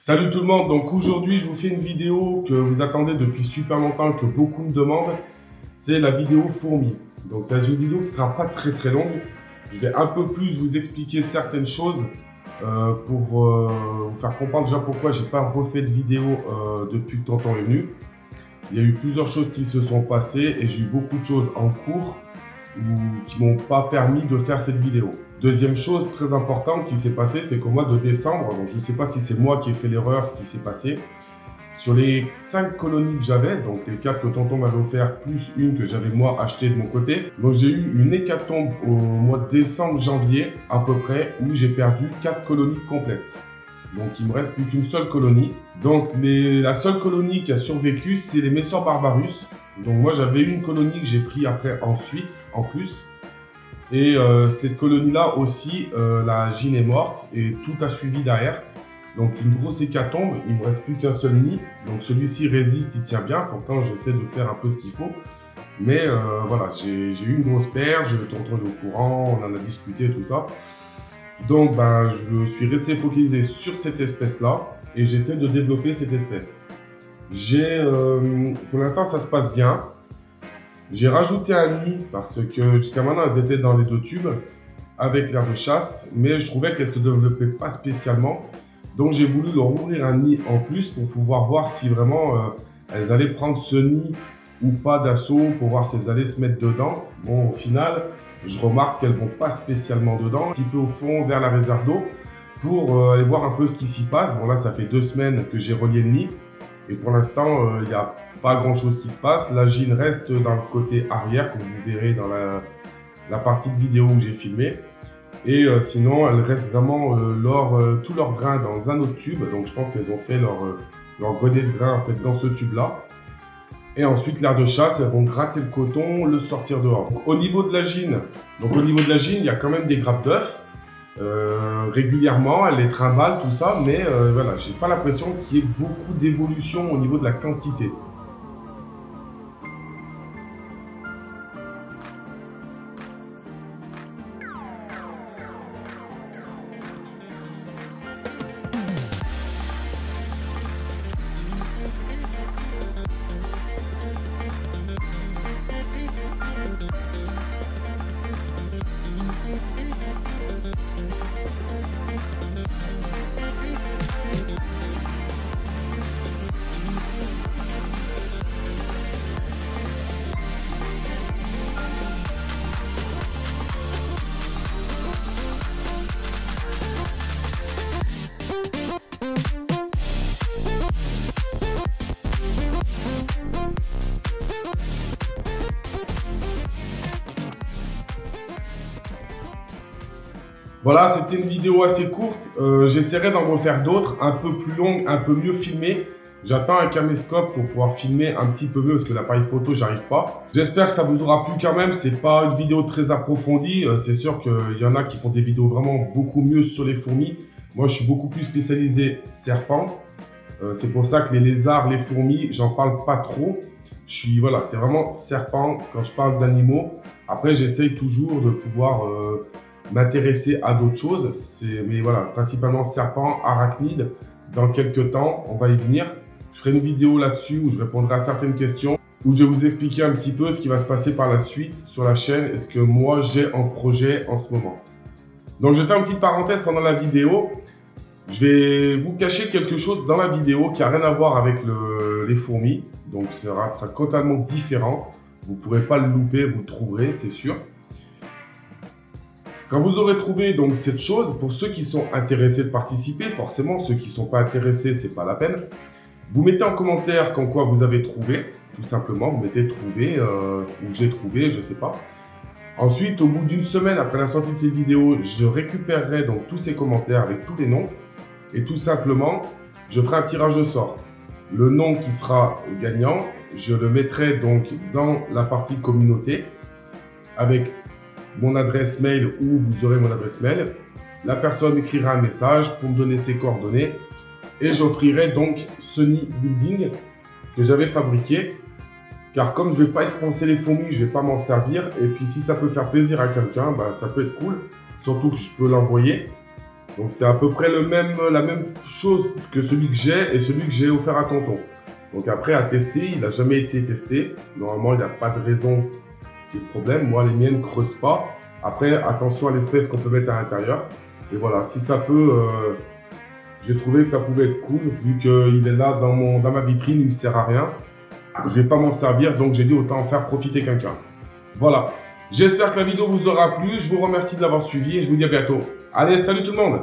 Salut tout le monde, donc aujourd'hui je vous fais une vidéo que vous attendez depuis super longtemps et que beaucoup me demandent. C'est la vidéo fourmi. Donc c'est une vidéo qui ne sera pas très longue. Je vais un peu plus vous expliquer certaines choses pour vous faire comprendre déjà pourquoi j'ai pas refait de vidéo depuis que Tonton est venu. Il y a eu plusieurs choses qui se sont passées et j'ai eu beaucoup de choses en cours qui m'ont pas permis de faire cette vidéo. Deuxième chose très importante qui s'est passée, c'est qu'au mois de décembre, donc je ne sais pas si c'est moi qui ai fait l'erreur, ce qui s'est passé, sur les 5 colonies que j'avais, donc les 4 que Tonton m'avait offert, plus une que j'avais moi achetée de mon côté, donc j'ai eu une hécatombe au mois de décembre, janvier, à peu près, où j'ai perdu 4 colonies complètes. Donc il me reste plus qu'une seule colonie. Donc la seule colonie qui a survécu, c'est les Messor Barbarus. Donc moi j'avais une colonie que j'ai pris après ensuite, en plus. Et cette colonie-là aussi, la Gine est morte et tout a suivi derrière. Donc une grosse hécatombe, il ne me reste plus qu'un seul nid. Donc celui-ci résiste, il tient bien. Pourtant j'essaie de faire un peu ce qu'il faut. Mais voilà, j'ai eu une grosse perche, Tonton est au courant, on en a discuté tout ça. Donc je suis resté focalisé sur cette espèce-là et j'essaie de développer cette espèce. Pour l'instant ça se passe bien. J'ai rajouté un nid parce que jusqu'à maintenant elles étaient dans les 2 tubes avec l'air de chasse, mais je trouvais qu'elles ne se développaient pas spécialement. Donc j'ai voulu leur ouvrir un nid en plus pour pouvoir voir si vraiment elles allaient prendre ce nid ou pas d'assaut, pour voir si elles allaient se mettre dedans. Bon, au final, je remarque qu'elles ne vont pas spécialement dedans, un petit peu au fond vers la réserve d'eau pour aller voir un peu ce qui s'y passe. Bon là ça fait 2 semaines que j'ai relié le nid et pour l'instant il n'y a pas grand chose qui se passe. La Gine reste dans le côté arrière, comme vous verrez dans la partie de vidéo où j'ai filmé. Et sinon, elle reste vraiment tout leur grain dans un autre tube. Donc je pense qu'elles ont fait leur grenier de grain en fait, dans ce tube-là. Et ensuite, l'air de chasse, elles vont gratter le coton, le sortir dehors. Donc, au niveau de la Gine, il y a quand même des grappes d'œufs. Régulièrement, elle les trimballe, tout ça. Mais voilà, j'ai pas l'impression qu'il y ait beaucoup d'évolution au niveau de la quantité. Voilà, c'était une vidéo assez courte. J'essaierai d'en refaire d'autres, un peu plus longues, un peu mieux filmées. J'attends un caméscope pour pouvoir filmer un petit peu mieux parce que l'appareil photo, j'arrive pas. J'espère que ça vous aura plu quand même. C'est pas une vidéo très approfondie. C'est sûr qu'il y en a qui font des vidéos vraiment beaucoup mieux sur les fourmis. Moi, je suis beaucoup plus spécialisé serpents. C'est pour ça que les lézards, les fourmis, j'en parle pas trop. Voilà, c'est vraiment serpent quand je parle d'animaux. Après, j'essaye toujours de pouvoir m'intéresser à d'autres choses, mais voilà, principalement serpents, arachnides. Dans quelques temps, on va y venir. Je ferai une vidéo là-dessus où je répondrai à certaines questions, où je vais vous expliquer un petit peu ce qui va se passer par la suite sur la chaîne et ce que moi j'ai en projet en ce moment. Donc je vais faire une petite parenthèse pendant la vidéo. Je vais vous cacher quelque chose dans la vidéo qui n'a rien à voir avec les fourmis. Donc ça sera totalement différent. Vous ne pourrez pas le louper, vous le trouverez, c'est sûr. Quand vous aurez trouvé donc cette chose, pour ceux qui sont intéressés de participer, forcément ceux qui ne sont pas intéressés, c'est pas la peine. Vous mettez en commentaire comme quoi vous avez trouvé, tout simplement, vous mettez trouvé ou j'ai trouvé, je sais pas. Ensuite, au bout d'une semaine après la sortie de cette vidéo, je récupérerai donc tous ces commentaires avec tous les noms et tout simplement, je ferai un tirage au sort. Le nom qui sera gagnant, je le mettrai donc dans la partie communauté avec mon adresse mail où vous aurez mon adresse mail. La personne écrira un message pour me donner ses coordonnées et j'offrirai donc ce nid building que j'avais fabriqué car comme je ne vais pas expanser les fourmis, je ne vais pas m'en servir et puis si ça peut faire plaisir à quelqu'un, ça peut être cool, surtout que je peux l'envoyer. Donc c'est à peu près la même chose que celui que j'ai et celui que j'ai offert à tonton. Donc après à tester, il n'a jamais été testé. Normalement il n'y a pas de raison qu'il y ait de problème. Moi les miennes ne creusent pas. Après attention à l'espèce qu'on peut mettre à l'intérieur. Et voilà, si ça peut, j'ai trouvé que ça pouvait être cool vu qu'il est là dans ma vitrine, il ne me sert à rien. Je ne vais pas m'en servir donc j'ai dit autant en faire profiter quelqu'un. Voilà. J'espère que la vidéo vous aura plu. Je vous remercie de l'avoir suivi et je vous dis à bientôt. Allez, salut tout le monde!